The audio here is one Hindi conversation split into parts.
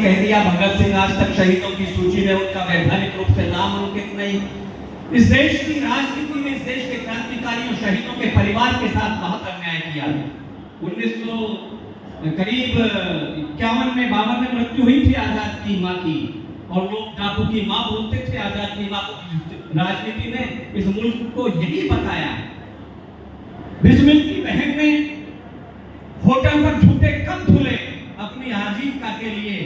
कह दिया भगत सिंह आज तक शहीदों की सूची में उनका वैधानिक रूप से नाम अंकित नहीं। इस देश की राजनीति में इस देश के क्रांतिकारियों शहीदों के परिवार के साथ बहुत अन्याय किया। 1900 करीब 51 में 52 में मृत्यु हुई थी आजाद की माँ की, और लोग टापू की माँ बोलते थे आजाद की माँ को। राजनीति ने इस मुल्क को यही बताया। बिस्मिल की बहन ने होटल पर झूठे कब धुले अपनी आजीविका के लिए।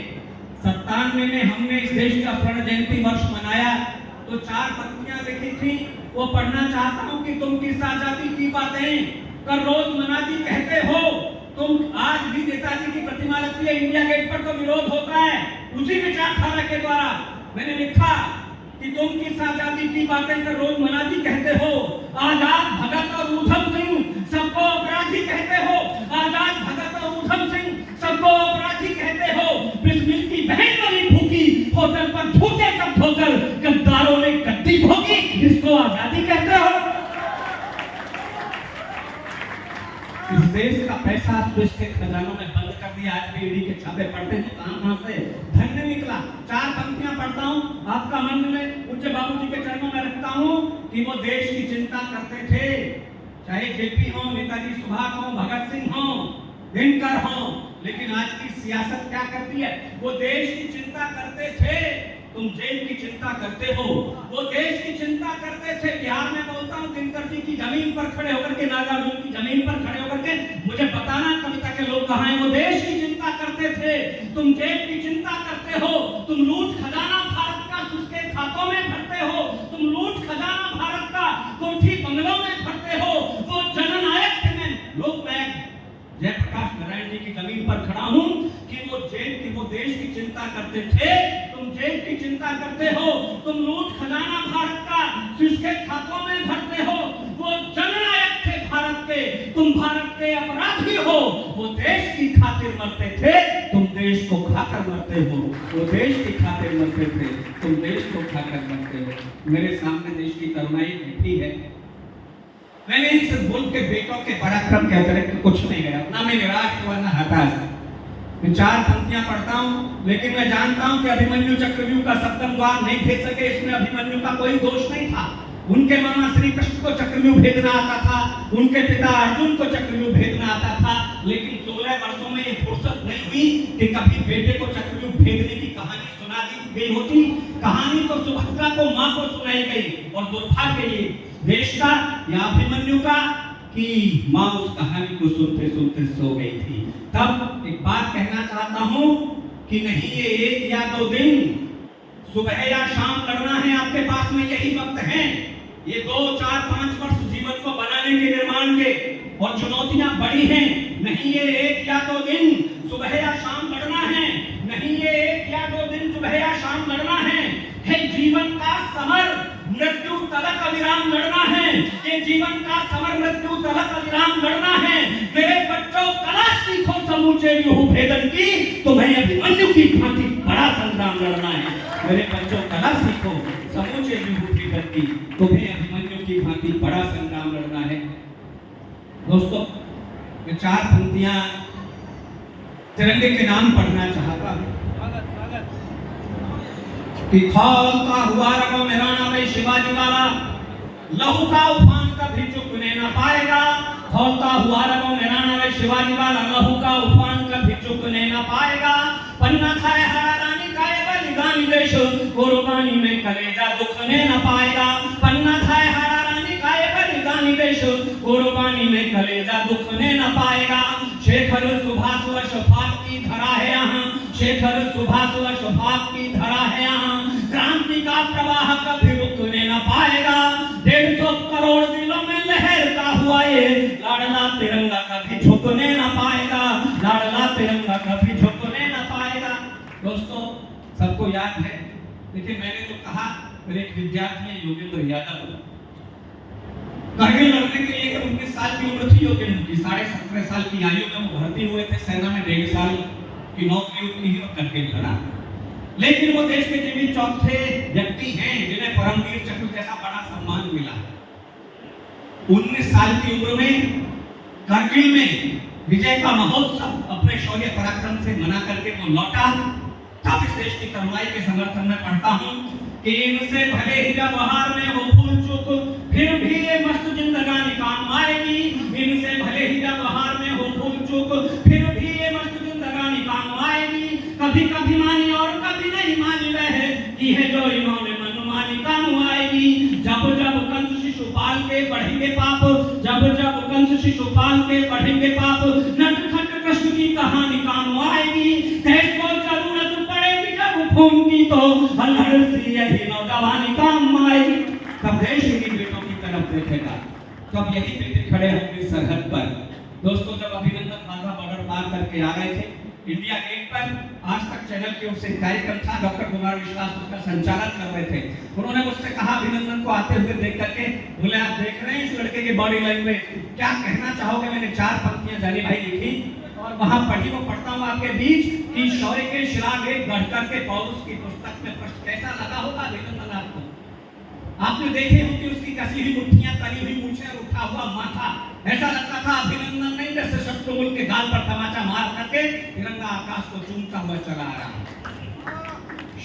97 में हमने इस देश का स्वर्ण जयंती वर्ष मनाया तो 4 पंक्तियां लिखी थी, वो पढ़ना चाहता हूं कि तुम किस आजादी की बातें कर रोज मनाती कहते हो। तुम आज भी नेताजी की प्रतिमा लगती है इंडिया गेट पर तो विरोध होता है उसी विचारधारा के द्वारा। मैंने लिखा कि तुम किस आजादी की बातें कर रोज मनाती कहते हो। आजाद भगत और ऊधम सिंह सबको अपराधी कहते हो। आजाद भगत और ऊधम सिंह सबको अपराधी कहते हो। बिस्मिल की बहन मरी भूखी होटल पर झूठे कब धोकर गद्दारों ने गद्दी भोगी, इसको आजादी कहते हो। इस देश का पैसा देश के खजानों में बंद कर दिया। आज भी ईडी के छापे पड़ते हैं कहां से धन नहीं निकला। 4 पंक्तियां पढ़ता हूं आपका मन में पूज्य बाबूजी के चरणों में रखता हूं कि वो देश की चिंता करते थे, चाहे जेपी हो, नेताजी सुभाष हो, भगत सिंह हो, दिनकर हो। लेकिन आज की सियासत क्या करती है? वो देश की चिंता करते थे, तुम जेल की चिंता करते हो। वो देश की चिंता करते थे। बिहार में बोलता हूँ दिनकर जी की जमीन पर खड़े होकर के, नागार्जुन की जमीन पर खड़े होकर के मुझे बताना कविता के लोग कहाँ हैं। वो देश की चिंता करते थे, तुम जेल की चिंता करते हो। तुम लूट खजाना भारत का उसके खातों में भरते हो। तुम लूट खजाना भारत का कोठी बंगलों में भरते हो। वो जननायक थे, मैं लोकनायक जयप्रकाश नारायण जी की जमीन पर खड़ा हूं कि वो जेल की, वो देश की चिंता करते थे, तुम जेल की चिंता करते हो। तुम लूट खजाना भारत का जिसके खातों में भरते हो। वो जननायक थे भारत के, तुम भारत के अपराधी हो। वो देश की खातिर मरते थे, तुम देश को खाकर मरते हो। वो देश की खातिर मरते थे, तुम देश को खाकर मरते हो। मेरे सामने देश की करुणाई बैठी है। मैंने इस मुल्क के बेटों के पराक्रम के अतिरिक्त कुछ नहीं गया, ना मैं निराश हुआ ना हताश। मैं 4 पंक्तियां पढ़ता हूं, लेकिन मैं जानता हूं कि अभिमन्यु चक्रव्यूह का सप्तम द्वार नहीं भेद सके। इसमें अभिमन्यु का कोई दोष नहीं था। उनके मामा श्री कृष्ण को चक्रव्यूह भेदना आता था, उनके पिता अर्जुन को चक्रव्यूह भेदना आता था। लेकिन 16 वर्षों में ये फुर्सत नहीं हुई कि कभी बेटे को चक्रव्यूह भेदने की कहानी सुना दी गई होती। कहानी तो सुभद्रा को, मां को सुनाई गई, और दुर्भाग्य ये देश का या अभिमन्यु का कि मां उस कहानी को सुनते सुनते सो गई थी। तब एक बात कहना चाहता हूं कि नहीं ये 1 या 2 दिन सुबह या शाम लड़ना है, आपके पास में यही वक्त है। ये 2, 4, 5 वर्ष जीवन को बनाने के, निर्माण के, और चुनौतियां बड़ी हैं। नहीं ये 1 या 2 दिन सुबह या शाम लड़ना है। नहीं ये 1 या 2 दिन सुबह या शाम लड़ना है। जीवन का समर मृत्यु तलक अविराम लड़ना है। ये जीवन का समर मृत्यु तलक अविराम लड़ना है। मेरे बच्चों कला सीखो समूचे व्यूह भेदन की, तुम्हें अभिमन्यु की भांति बड़ा संग्राम लड़ना है। मेरे बच्चों कला सीखो समूचे व्यूह भेदन की, तुम्हें अभिमन्यु की भांति बड़ा संग्राम लड़ना है। दोस्तों, ये 4 पंक्तियां तिरंगे के नाम पढ़ना चाहता हूं कि खौलता हुआ रगों में राणा भाई शिवाजी वाला, लहू का उफान कभी चुकने न पाएगा। खौलता हुआ रगों में राणा भाई शिवाजी वाला, लहू का उफान कभी चुकने न पाएगा। पन्ना खाए हरा रानी खाए बलिदानी देश, कुर्बानी में कलेजा दुखने न पाएगा। पन्ना खाए हरा रानी खाए बलिदानी देश, कुर्बानी में कलेजा दुखने न पाएगा। शेखर सुभाष व शफाक की धरा है यहाँ, शेखर सुभाष व शफाक की धरा है यहाँ। क्रांति का प्रवाह कभी रुकने न पाएगा। 150 करोड़ दिलों में लहरता हुआ ये लाडला तिरंगा कभी झुकने न पाएगा। लाडला तिरंगा कभी झुकने न पाएगा। दोस्तों, सबको याद है, लेकिन मैंने जो कहा, मेरे एक विद्यार्थी हैं योगेंद्र यादव, कारगिल लड़ने के लिए 19 साल की उम्र थी योगेंद्र की। 17.5 साल की आयु में वो भर्ती हुए थे सेना में। 1.5 साल की नौकरी उतनी ही करके लड़ा। लेकिन वो देश के जीवित चौथे व्यक्ति हैं जिन्हें परमवीर चक्र जैसा बड़ा सम्मान मिला। 19 साल की उम्र में कारगिल में विजय का महोत्सव अपने शौर्य पराक्रम से मना करके वो लौटा। देश की करुणाई के समर्थन में पढ़ता हूँ कि इनसे भले ही व्यवहार में हो भूल चूक, फिर भी ये मस्त जिंदगानी काम आएगी। इनसे भले ही व्यवहार में हो भूल चूक, फिर भी ये मस्त जिंदगानी काम आएगी। कभी कभी मानी और कभी नहीं मानी वह की है जो इन्होंने मनमानी काम आएगी। जब जब कंस शिशुपाल के बढ़ेंगे पाप, जब जब कंस शिशुपाल के बढ़ेंगे पाप, नटखट कृष्ण की कहानी काम आएगी। देश को जरूरत पड़ेगी जब खून की तो अल्हड़ सी यही नौजवानी काम आएगी। तब देश इन्हीं बेटों की तरफ देखेगा, तब यही बेटे खड़े होंगे सरहद पर। दोस्तों, जब अभिनंदन बाघा बॉर्डर पार करके आ रहे थे इंडिया गेट पर, आज तक चैनल के उससे कार्यक्रम था, डॉक्टर कुमार विश्वास उसका संचालन कर रहे थे। उन्होंने मुझसे कहा अभिनंदन को आते हुए देख करके, बोले आप देख रहे हैं इस लड़के की बॉडी लैंग्वेज, क्या कहना चाहोगे? मैंने 4 पंक्तियां जानी भाई लिखी और वहां पढ़ी, वो पढ़ता हूँ आपके बीच कि शौर्य के शिलालेख गढ़कर के पौरुष की पुस्तक में प्रश्न कैसा लगा होगा अभिनंदन आपको? आपने देखे होंगे उसकी कसी हुई मुट्ठियां, तली हुई मूछें और उठा हुआ माथा, ऐसा लगता था अभिनंदन नहीं जैसे शत्रुघ्न के गाल पर तमाचा मार करके तिरंगा आकाश को चूमता हुआ चला आ रहा।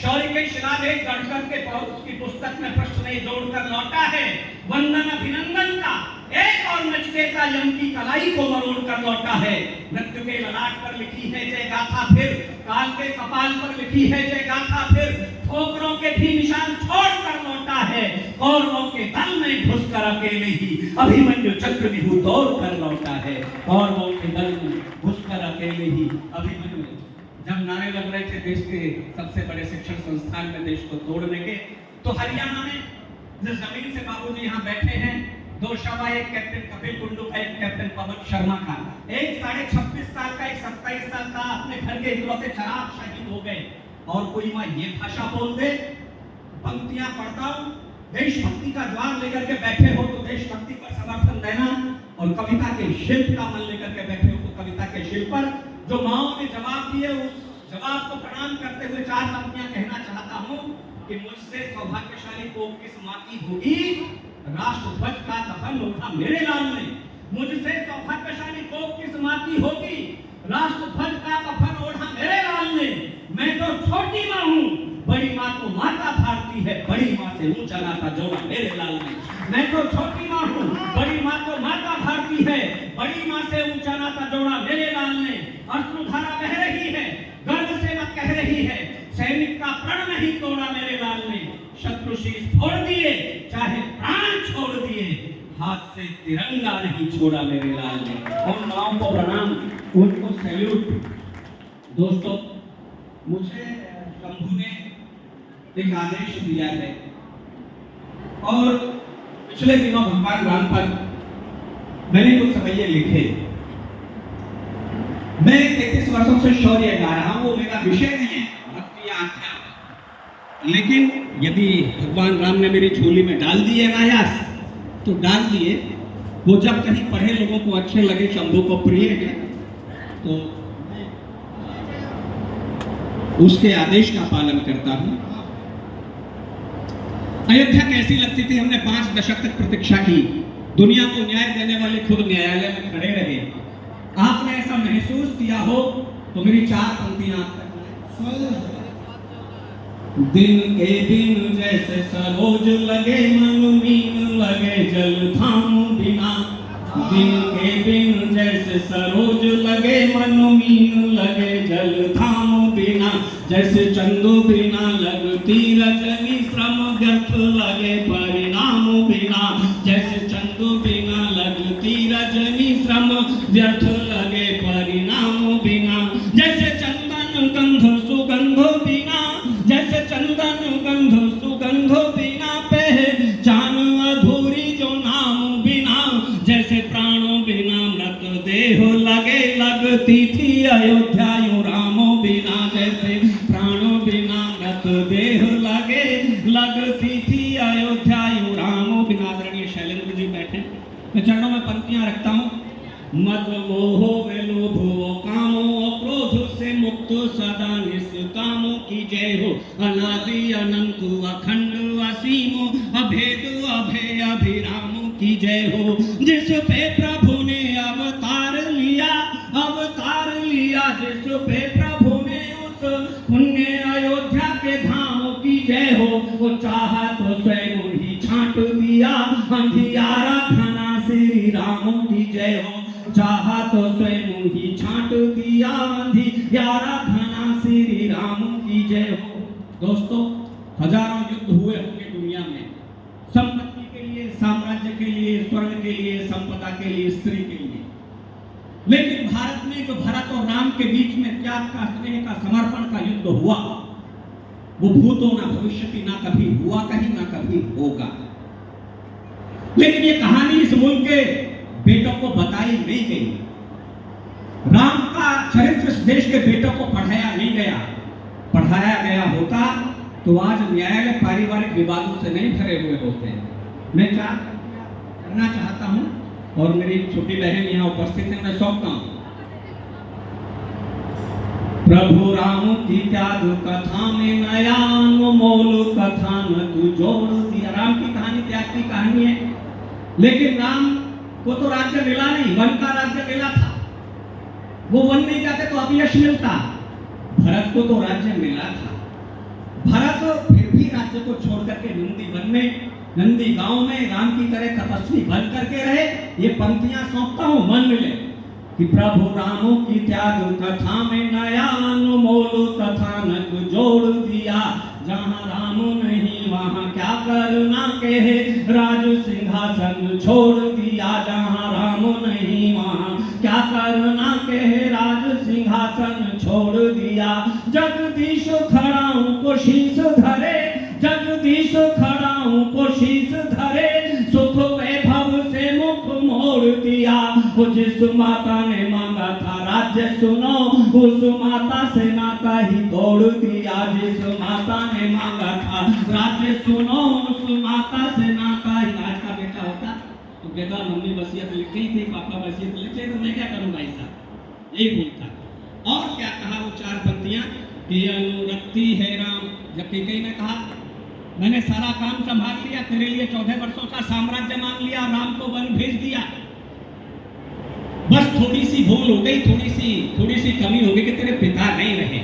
शौर्य के शिलालेख गढ़कर के पौरुष की पुस्तक में प्रश्न नहीं जोड़कर लौटा है वंदन अभिनंदन का, एक और नचकेता यम की कलाई को मरोड़ कर लौटा है। मृत्यु के ललाट पर लिखी है जय गाथा, फिर काल के कपाल पर लिखी है जय गाथा, फिर ठोकरों के भी निशान छोड़ कर लौटा है। कौरवों के दल में घुसकर अकेले ही अभिमन्यु चक्रव्यूह तोड़ कर लौटा है। कौरवों के दल में घुसकर अकेले ही अभिमन्यु। जब नारे लग रहे थे देश के सबसे बड़े शिक्षण संस्थान में देश को तोड़ने के, तो हरियाणा में जिस जमीन से बाबूजी यहाँ बैठे हैं, 2 शव, एक कैप्टन कपिल कुंडू का, एक कैप्टन पवन शर्मा का, एक 26.5 साल का, एक 27 साल का अपने घर के इकलौते चराग शहीद हो गए। और कोई माँ ये भाषा बोल दे, पंक्तियां पढ़ता हूं, देशभक्ति का द्वार लेकर के बैठे हो तो देशभक्ति पर समर्थन देना, और कविता के शिल्प का मन लेकर के बैठे हो तो कविता के शिल्प पर जो माओ ने जवाब दिए उस जवाब को प्रणाम करते हुए 4 पंक्तियां कहना चाहता हूं कि मुझसे सौभाग्यशाली को किस माँ की होगी, राष्ट्रध्वज का कफन ओढ़ा मेरे लाल ने। मुझसे सौभाग्यशाली को किस माँ की होगी, राष्ट्रध्वज का कफन ओढ़ा मेरे लाल ने। मैं तो छोटी माँ हूँ, बड़ी माँ को माता भारती है, बड़ी माँ से ऊंचा नाता जोड़ा मेरे लाल ने। मैं तो छोटी माँ हूँ, बड़ी माँ को माता भारती है, बड़ी माँ से ऊंचा नाता जोड़ा मेरे लाल ने। अश्रुधारा बह रही है, गर्व से मत कह रही है, सैनिक का प्रण नहीं तोड़ा मेरे लाल ने। शत्रु शीश फोड़ दिए, चाहे प्राण छोड़ दिए, हाथ से तिरंगा नहीं छोड़ा मेरे लाल ने। और माओ को प्रणाम, उनको सैल्यूट। दोस्तों, मुझे शंभू ने एक आदेश दिया है और पिछले दिनों भगवान राम पर मैंने कुछ सवैये लिखे। मैं 33 वर्षों से शौर्य गा रहा हूं, वो मेरा विषय नहीं है, भक्ति आख्या। लेकिन यदि भगवान राम ने मेरी झोली में डाल दिए अनायास तो डाल दिए, वो जब कहीं पढ़े लोगों को अच्छे लगे, शंभू को प्रिय है, तो उसके आदेश का पालन करता हूं। अयोध्या कैसी लगती थी, हमने 5 दशक तक प्रतीक्षा की, दुनिया को न्याय देने वाले खुद न्यायालय में खड़े रहे। आपने ऐसा महसूस किया हो तो मेरी 4 पंक्तियां आप तक। दिन के दिन जैसे सरोज लगे, मन मीन लगे जल थामू बिना। दिन के दिन जैसे सरोज लगे, मन मीन लगे जल थामू बिना। जैसे चंदू बिना लगती रजनी, श्रम व्यर्थ लगे परिणाम बिना। जैसे चंदू बिना लगती रजनी, श्रम व्यर्थ लगे परिणाम बिना। जैसे चंदन गंध सुगंध बिना, जैसे चंदन गंध सुगंध बिना, पहचान अधूरी जो नाम बिना। जैसे प्राणों बिना मृत देह लगे, लगती थी अयोध्या यूं रामों बिना। जैसे प्राणों बिना मृत देह लगे, लगती थी अयोध्या यूं रामों बिना। आदरणीय शैलेंद्र जी बैठे, मैं चरणों में पंक्तियां रखता हूं। मद मोह वे लोभ कामो, क्रोध से मुक्त सदा निष्कामो की जय हो। अनादि अनंत अखंड असीमो, अभेद अभय अभिरामो की जय हो। जिस पे प्रभु ने अवतार लिया, अवतार लिया, जिस पे प्रभु ने उस पुण्य अयोध्या जय हो। वो चाहा तो स्वयं ही छांट दिया अंधियारा घना, श्री राम की जय हो। चाहा तो स्वयं ही छांट दिया अंधियारा घना, श्री राम की जय हो। दोस्तों, हजारों युद्ध हुए होंगे दुनिया में, संपत्ति के लिए, साम्राज्य के लिए, स्वर्ण के लिए, संपदा के लिए, स्त्री के लिए, लेकिन भारत में जो भरत और राम के बीच में त्याग का, स्नेह का, समर्पण का युद्ध हुआ, वो भूतो ना भविष्यति, ना कभी हुआ कहीं, ना कभी होगा। लेकिन ये कहानी इस मुल्क के बेटों को बताई नहीं गई। राम का चरित्र इस देश के बेटों को पढ़ाया नहीं गया। पढ़ाया गया होता तो आज न्यायालय पारिवारिक विवादों से नहीं भरे हुए होते। मैं करना चाहता हूं, और मेरी छोटी बहन यहाँ उपस्थित है, मैं सौंपता हूं। प्रभु राम की त्याग कथा में नया अनमोल कथा न तू जोड़ दिया। राम की कहानी त्याग की कहानी है, लेकिन राम को तो राज्य मिला नहीं, वन का राज्य मिला था। वो वन नहीं जाते तो अपयश मिलता। भरत को तो राज्य मिला था। भरत फिर भी राज्य को छोड़ करके नंदी वन में, नंदी गांव में राम की तरह तपस्वी बन करके रहे। ये पंक्तियां सौंपता हूं, मन मिले कि प्रभु राम की त्याग कथा में नया अनमोल कथा न तू जोड़ दिया। जहां राम नहीं वहां क्या करना कहे, राज सिंहासन छोड़ दिया। जहां राम नहीं वहां क्या करना कहे, राज सिंहासन छोड़ दिया। जगदीश खड़ा हूं को शीश धरे, जगदीश खड़ा हूं को शीश धरे। सुख वैभव से मुख मोड़ दिया। वो जिस माता ने मांगा था राज्य सुनो, उस माता से नाता ही तोड़ दिया। जिस माता ने मांगा था राज्य सुनो, उस माता से नाता ही। आज का बेटा होता तो कहता मम्मी वसीयत लिख गई थी, पापा वसीयत लिखे, तो मैं क्या करूं भाई साहब, यही बोलता। और क्या कहा वो चार पंक्तियां कि अनुरक्ति है राम। जब कैकेयी ने कहा मैंने सारा काम संभाल लिया, तेरे लिए 14 वर्षों का साम्राज्य मांग लिया, राम को वन भेज दिया, बस थोड़ी सी भूल हो गई, थोड़ी सी कमी हो गई कि तेरे पिता नहीं रहे।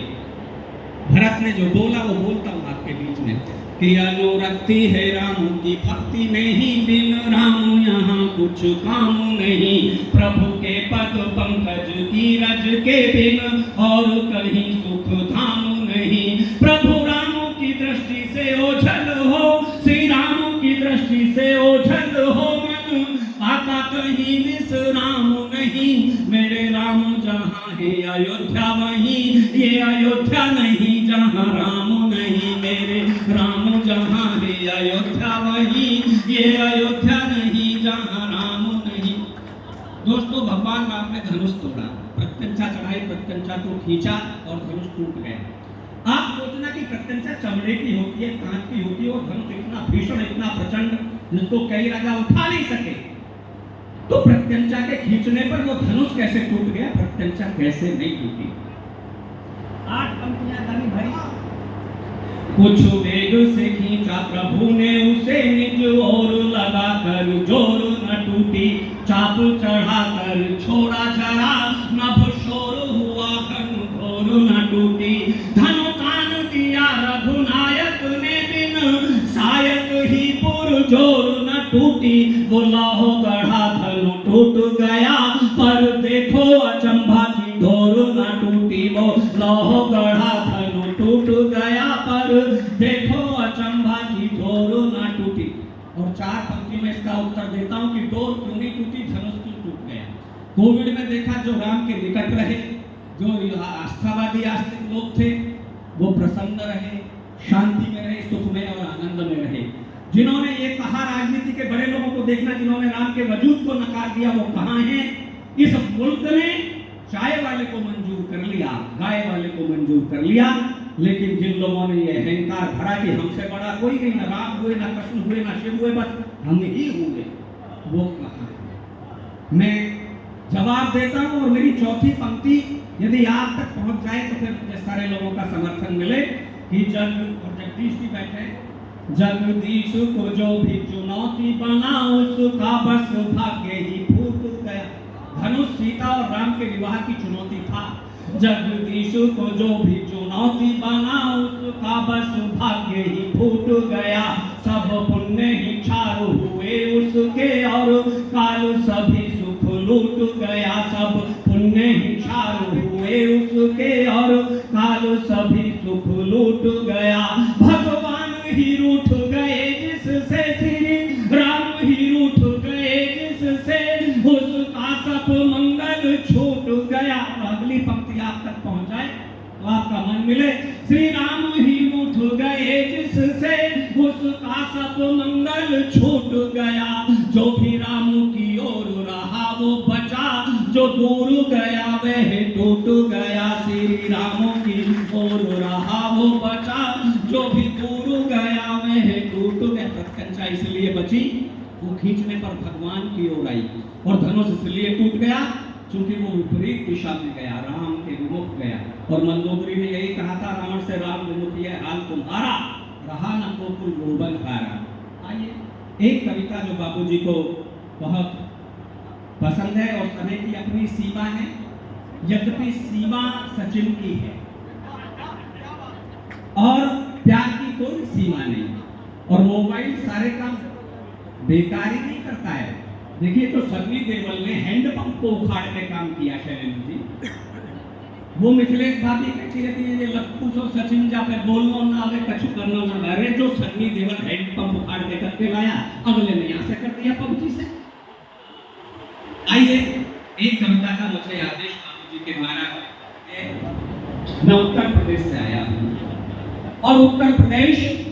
भरत ने जो बोला वो बोलता हूं आपके बीच में कि अनुरक्ति है राम की भक्ति नहीं, बिन राम यहाँ कुछ काम नहीं। प्रभु के पद पंकज की रज के बिन और कहीं सुख धाम नहीं। प्रभु राम की दृष्टि से ओझल हो, श्री राम की दृष्टि से ओझल हो। मन आता कहीं विश्राम नहीं, मेरे राम जहाँ है अयोध्या वहीं, ये अयोध्या नहीं जहाँ राम नहीं। मेरे राम जहाँ है अयोध्या वहीं, ये अयोध्या नहीं जहाँ राम नहीं। दोस्तों, भगवान राम ने धनुष तोड़ा, प्रत्यंचा चढ़ाई, प्रत्यंचा को खींचा और धनुष टूट गया। आप सोचना कि प्रत्यंचा चमड़े की होती है, कांच की होती है, और धनुष इतना भीषण, इतना प्रचंड, जिसको कई राजा उठा नहीं सके। तो प्रत्यंचा के खींचने पर वो धनुष कैसे टूट गया, प्रत्यंचा कैसे नहीं टूटी। 8 पंक्तियां गानी भाई। कुछ वेग से खींचा प्रभु ने उसे, निज ओर लगा कर जोर न टूटी। चाप चढ़ा कर छोड़ा जरा, नभ शोर हुआ घन घोर न टूटी। धनु कान दिया रघुनायक ने, बिन सायक ही पुरजोर न टूटी। वो लाहो गढ़ा धनु टूट गया, पर देखो अचंभा की डोर न टूटी। वो लाहो गढ़ा धनु टूट गया, पर देखो अचंभा की डोर न टूटी। और 4 पंक्ति में इसका उत्तर देता हूं कि डोर क्यों नहीं टूटी, धनुष क्यों टूट गया। कोविड में देखा, जो राम के निकट रहे, जो आस्थावादी आस्तिक लोग थे, वो प्रसन्न रहे, शांति में रहे, सुख में और आनंद में रहे। जिन्होंने ये कहा, राजनीति के बड़े लोगों को देखना, जिन्होंने राम के वजूद को नकार दिया, वो कहां हैं। इस मुल्क ने चाय वाले को मंजूर कर लिया, गाय वाले को मंजूर कर लिया, लेकिन जिन लोगों ने ये अहंकार भरा कि हमसे बड़ा कोई नहीं, ना राम हुए, ना कृष्ण हुए, ना शिव हुए, बस हम ही हुए, वो कहां है। मैं जवाब देता हूं, और मेरी चौथी पंक्ति यदि आप तक पहुंच जाए तो फिर मुझे सारे लोगों का समर्थन मिले कि जगदीश जी बैठे, जगदीश को जो भी चुनौती बना, उसका बस भाग्य ही फूट गया। धनुष सीता और राम के विवाह की चुनौती था। जगदीश को जो भी चुनौती बना, उसका बस भाग्य ही फूट गया, सब पुण्य ही चारू हुए उसके और काल सभी सुख लूट गया, सब पुण्य ही चारू हुए उसके और काल सभी सुख लूट गया। भगवान ही रूठ गए जिससे, श्री राम ही रूठ गए जिससे, उसका सब मंगल छूट गया। अगली पंक्ति आप तक पहुंच जाए तो आपका मन मिले। श्री राम ही रूठ गए जिससे, उसका सब मंगल छूट गया। जो भी राम की ओर रहा वो बचा, जो दूर गया वह टूट गया। श्री राम की ओर रहा वो बचा, जो भी दूर गया वह टूट गया। प्रत्यंचा इसलिए बची, वो खींचने पर भगवान की ओर आई, और धनुष इसलिए टूट गया क्योंकि वो विपरीत दिशा में गया, राम के विमुख गया। और मंदोदरी ने यही कहा था, रावण से राम विमुख यह हाल तुम्हारा, रहा न को कुल गोबन हारा। आइए एक कविता जो बाबूजी को बहुत पसंद है और समय की अपनी सीमा है, यद्यपि सीमा सचिन की है और प्यार की कोई सीमा नहीं, और मोबाइल सारे काम बेकार ही नहीं करता है। देखिए तो सन्नी देओल ने हैंडपंप को उखाड़ के काम किया शैलेंद्र जी। वो मिथिलेश भाभी कहती रहती है ये लक्कू सो सचिन जा पे बोलनो ना आवे कछु करनो ना। अरे जो सन्नी देओल हैंडपंप उखाड़ के करके लाया, अगले ने यहाँ से कर दिया पबजी से। आइए एक कविता का मुझे आदेश बाबूजी के द्वारा, मैं उत्तर प्रदेश से आया हूँ और उत्तर प्रदेश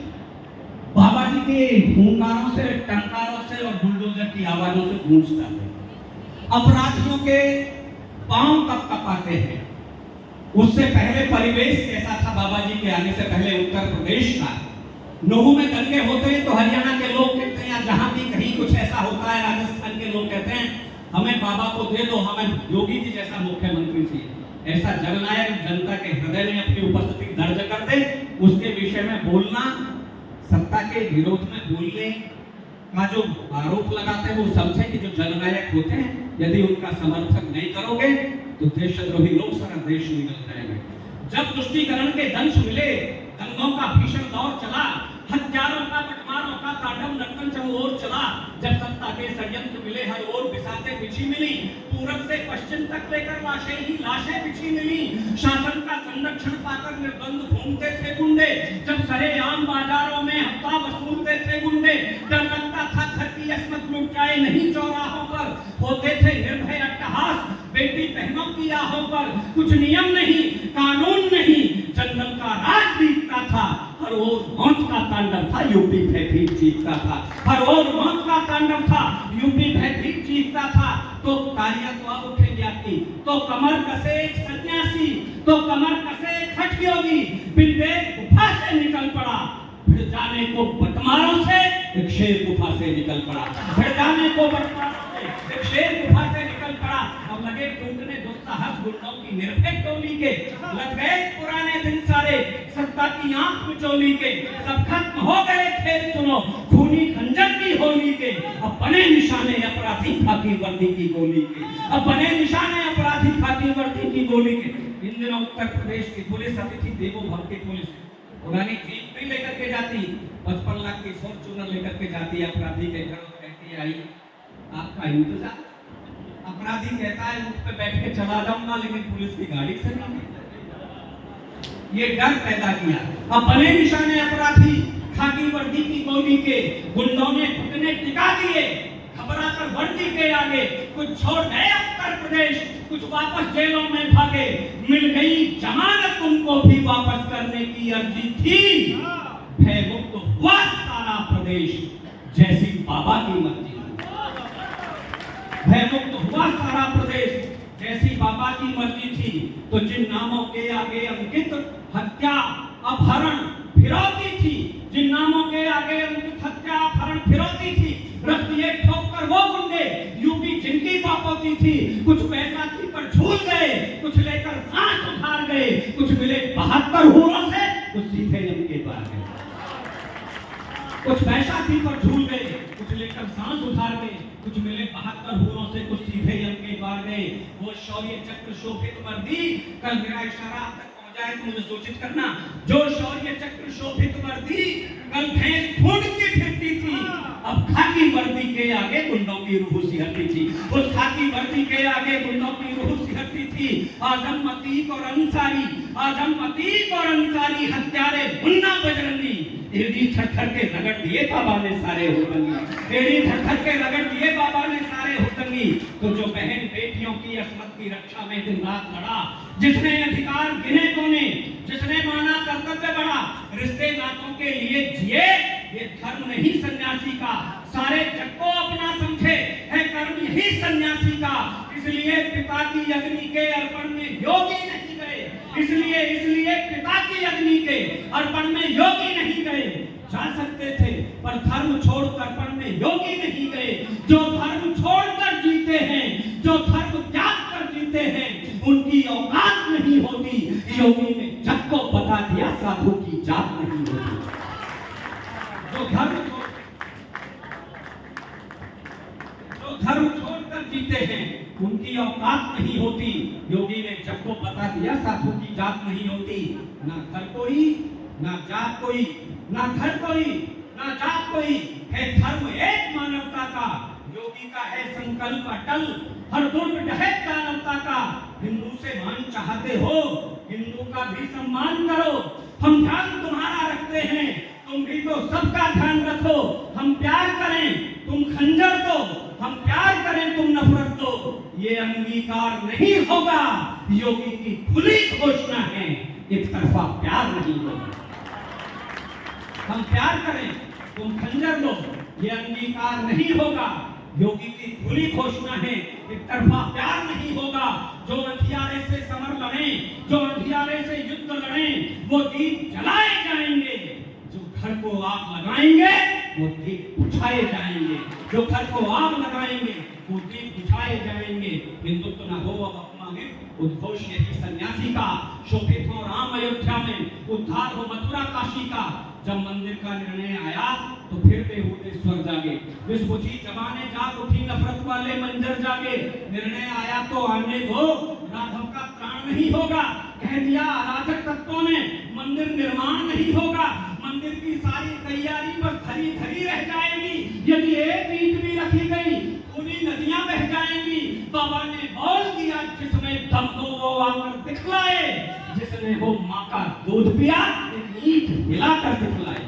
बाबा जी के हुंकारों से, टंकारों से और बुलडोजर की आवाजों से गूंजता है। अपराधियों के पांव कब कपाते हैं, उससे पहले परिवेश कैसा था बाबा जी के आने से पहले उत्तर प्रदेश का। नोहू में दंगे होते हैं तो हरियाणा के लोग कहते हैं, या जहां भी कहीं कुछ ऐसा होता है राजस्थान के लोग कहते हैं हमें बाबा को दे दो, हमें योगी जी जैसा मुख्यमंत्री चाहिए। ऐसा जननायक जनता के हृदय में अपनी उपस्थिति दर्ज कर दे, उसके विषय में बोलना, सत्ता के विरोध में बोलने का जो आरोप लगाते हैं वो समझे कि जो जननायक होते हैं यदि उनका समर्थन नहीं करोगे तो देशद्रोही लोग सारा देश निकल जाएंगे। जब तुष्टीकरण के दंश मिले, दंगों का भीषण दौर चला, हत्यारों का, बटमारों का तांडव नर्तन चारों ओर चला, जब सत्ता के षड्यंत्र मिले हर ओर बिसाते बिछी मिली, पूरब से पश्चिम तक लेकर लाशें ही लाशें बिछी मिली, शासन का संरक्षण पाकर निर्बंध घूमते थे गुंडे, जब सरेआम बाजारों में हफ्ता वसूलते थे गुंडे, डर लगता था घर की अस्मत लुट जाए नहीं चौराहों पर, होते थे निर्भय अट्टहास बेटी बहनों की आहों पर, कुछ नियम नहीं कानून नहीं जंगल का राज बीतता था, हर ओर मौत का तांडव था यूपी भयभीत चीखता था, हर ओर मौत का तांडव था यूपी भयभीत चीखता था। तो तालियां तो अब उठेगी आपकी, तो कमर कसे एक सन्यासी, तो कमर कसे एक हठ योगी, बिंदे गुफा से निकल पड़ा, भिड़ जाने को बटमारों से एक शेर गुफा से निकल पड़ा, भिड़ जाने को बटमारों से एक शेर गुफा से निकल पड़ा। अब लगे टूटने दुस्साहस गुंडों की निर्भय टोली के, लग गए पुराने दिन सारे सत्ता की आंख मिचोली के, सब खत्म हो गए खेल सुनो खूनी खंजर की होली के, अब बने निशाने अपराधी खाकी वर्दी की गोली के, अब बने निशाने अपराधी खाकी वर्दी की गोली के। इन दिनों उत्तर प्रदेश की पुलिस अतिथि देवो भव की पुलिस पुरानी जीप भी लेकर के जाती, 55 लाख की फॉर्च्यूनर लेकर के जाती अपराधी के घर, कहती है आई आपका इंतजार। अपराधी कहता है उठ पे बैठ के चला जाऊंगा लेकिन पुलिस की गाड़ी से नहीं। ये डर पैदा किया, अब बने निशाने अपराधी खाकी वर्दी की गोली के, गुंडों ने घुटने टिका दिए, घबराकर वर्दी के आगे, कुछ छोड़ गए उत्तर प्रदेश, कुछ वापस जेलों में भागे, मिल गई जमानत उनको भी वापस करने की अर्जी थी, भय मुक्त हुआ सारा प्रदेश जैसी बाबा की मर्जी, भय मुक्त हुआ सारा प्रदेश जैसी बाबा की मर्जी थी। तो जिन नामों के आगे अंकित हत्या अपहरण फिरौती थी, जिन नामों के आगे अंकित हत्या अपहरण फिरौती थी, रख दिए ठोक कर वो गुंडे यूपी जिनकी बापोती थी, कुछ पैसा थी पर झूल गए, कुछ लेकर सांस उधार गए, कुछ मिले 72 हूरों से, कुछ सीधे यम के पार गए, कुछ पैसा थी पर झूल गए, कुछ लेकर सांस उधार गए, कुछ मिले 72 हूरों से, कुछ सीधे यम के पार गए। वो शौर्य चक्र शोभित वर्दी कल मेरा इशारा तक जाए तो मुझे सूचित करना। जो शौर्य चक्र शोभित वर्दी कल भैंस ढूंढ के फिरती थी, अब खाकी वर्दी के आगे गुंडों की रूह सिहरती थी। उस खाकी वर्दी के आगे गुंडों की रूह सिहरती थी। आजम अतीक और अंसारी, आजम अतीक और अंसारी हत्यारे मुन्ना बजरंगी, एड़ी थर के रगड़ दिए बाबा ने सारे हुतंगी, एड़ी थर के रगड़ दिए बाबा ने सारे हुतंगी। तो जो बहन बेटियों की असमत की रक्षा में दिन रात लड़ा, जिसने अधिकार गिने तोने, जिसने माना कर्तव्य बड़ा, रिश्ते नातों के लिए जिए, ये धर्म नहीं सन्यासी का, सारे जग को अपना समझे, है कर्म यही सन्यासी का। इसलिए पिता की अग्नि के अर्पण में योगी नहीं गए, इसलिए पिता की अग्नि के अर्पण में योगी नहीं गए। जा सकते थे पर धर्म छोड़कर अर्पण में योगी नहीं गए। जो धर्म छोड़कर जीते हैं, जो धर्म त्याग कर जीते हैं, उनकी औकात नहीं होती। योगी ने जग को बता दिया साधु की जात नहीं होती। जो धर्म छोड़कर जीते हैं, उनकी औकात नहीं होती। योगी ने जग को बता दिया साधु की जात नहीं होती। ना घर कोई, ना जात कोई, ना घर कोई, ना जात कोई, है धर्म एक मानवता का। योगी का है संकल्प अटल, हर दुर्ग ढहे दानवता का। हिंदू से मान चाहते हो, हिंदू का भी सम्मान करो। हम ध्यान तुम्हारा रखते हैं, तुम भी तो सबका ध्यान रखो। हम प्यार करें, तुम खंजर दो, हम प्यार करें, तुम नफरत दो, ये अंगीकार नहीं होगा। योगी की खुली घोषणा है, एक तरफा प्यार नहीं होगा। हम प्यार करें, तुम खंजर दो, ये अंगीकार नहीं होगा। योगी की खुली घोषणा है, एक तरफा प्यार नहीं होगा। जो हथियारे से समर लड़े, जो हथियारे से युद्ध लड़े, वो दीप जलाए जाएंगे। जो घर को आग लगाएंगे, वो दीप बुझाए जाएंगे। जो घर को आग लगाएंगे, वो दीप बुझाए जाएंगे। हिंदुत्व न हो अब अपना में उद्घोष यही सन्यासी का। शोभित हो राम अयोध्या में, उद्धार हो मथुरा काशी का। जब मंदिर का निर्णय आया तो फिर बेहूदे स्वर जागे, विष बुझी जमाने जाग उठी नफरत वाले मंजर जागे। निर्णय आया तो आने दो, राघव का प्राण नहीं होगा। कह दिया अराजक तत्वों ने, मंदिर निर्माण नहीं होगा। मंदिर की सारी तैयारी पर धरी धरी रह जाएगी। यदि एक ईंट भी रखी गई, पूरी नदियां बह जाएंगी। बाबा ने बोल दिया, जिसमें दम हो वो आकर दिखलाए। जिसने हो माँ का दूध पिया, एक ईंट हिलाकर दिखलाए।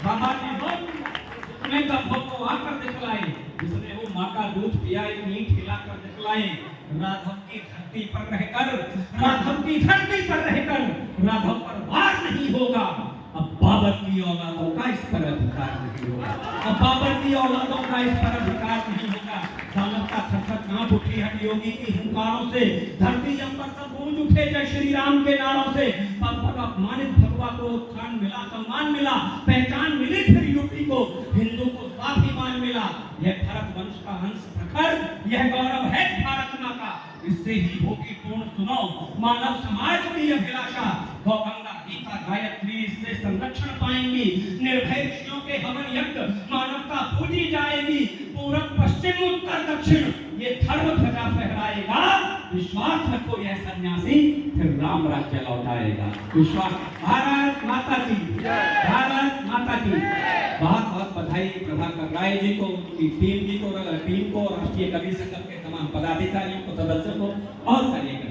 बाबा ने बोल दिया, जिसमें दम हो वो आकर दिखलाए। जिसने हो माँ का दूध पिया, एक ईंट हिलाकर दिखलाए। राघव की धरती पर रहकर, राघव की धरती पर रहकर राघव पर वार नहीं होगा। अब बाबर की औलादों का इस पर अधिकार नहीं होगा। अब बाबर की औलादों का इस पर अधिकार नहीं होगा। दानव का थर-थर कांप उठी हट योगी की हुंकारों से। धरती अंबर सब गूंज उठे जय श्री राम के नारों से। पग पग अपमानित भगवा को उत्थान मिला, सम्मान मिला, पहचान मिली फिर यूपी को। हिंदू को स्वाभिमान मिला। यह भारत वंश का हंस प्रखर, यह गौरव है भारत माँ का। इससे ही होगी पूर्ण सुनो मानव समाज की अभिलाषा। गौ गंगा गीता गायत्री इससे संरक्षण पाएंगी। निर्भय ऋषियों के हवन यज्ञ मानवता पूजी जाएगी। पूरब पश्चिम उत्तर दक्षिण ये धर्म ध्वजा फहराएगा। विश्वास रखो यह सन्यासी फिर राम राज्य लौटाएगा। विश्वास। भारत माता की, भारत माता की। बहुत बहुत बधाई प्रभाकर राय जी को, उनकी टीम को, राष्ट्रीय कवि संगम के तमाम पदाधिकारियों को, सदस्यों को और कार्यकर्ताओं